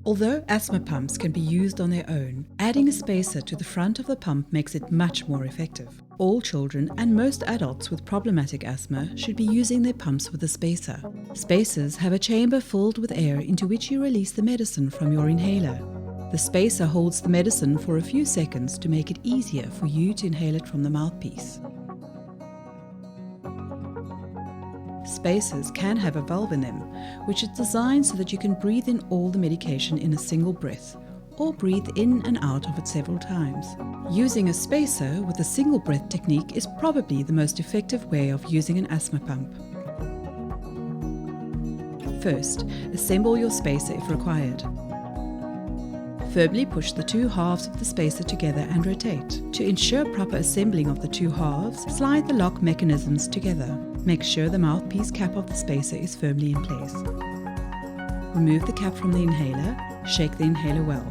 Although asthma pumps can be used on their own, adding a spacer to the front of the pump makes it much more effective. All children and most adults with problematic asthma should be using their pumps with a spacer. Spacers have a chamber filled with air into which you release the medicine from your inhaler. The spacer holds the medicine for a few seconds to make it easier for you to inhale it from the mouthpiece. Spacers can have a valve in them, which is designed so that you can breathe in all the medication in a single breath, or breathe in and out of it several times. Using a spacer with a single breath technique is probably the most effective way of using an asthma pump. First, assemble your spacer if required. Firmly push the two halves of the spacer together and rotate. To ensure proper assembling of the two halves, slide the lock mechanisms together. Make sure the mouthpiece cap of the spacer is firmly in place. Remove the cap from the inhaler, shake the inhaler well.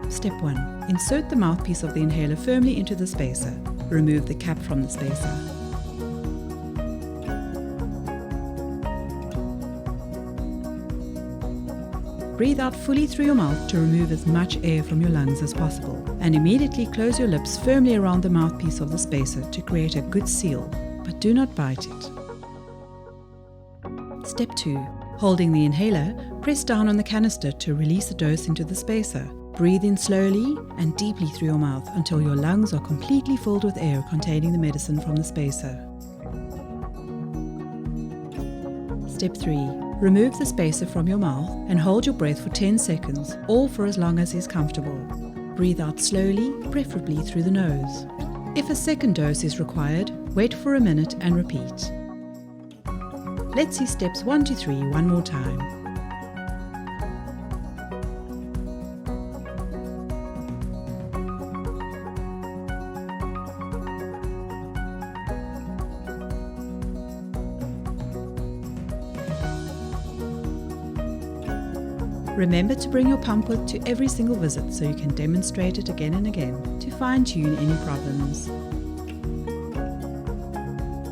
Step 1. Insert the mouthpiece of the inhaler firmly into the spacer. Remove the cap from the spacer. Breathe out fully through your mouth to remove as much air from your lungs as possible, and immediately close your lips firmly around the mouthpiece of the spacer to create a good seal, but do not bite it. Step 2. Holding the inhaler, press down on the canister to release the dose into the spacer. Breathe in slowly and deeply through your mouth until your lungs are completely filled with air containing the medicine from the spacer. Step 3. Remove the spacer from your mouth and hold your breath for 10 seconds, or for as long as is comfortable. Breathe out slowly, preferably through the nose. If a second dose is required, wait for a minute and repeat. Let's see steps 1 to 3 one more time. Remember to bring your pump with to every single visit so you can demonstrate it again and again to fine-tune any problems.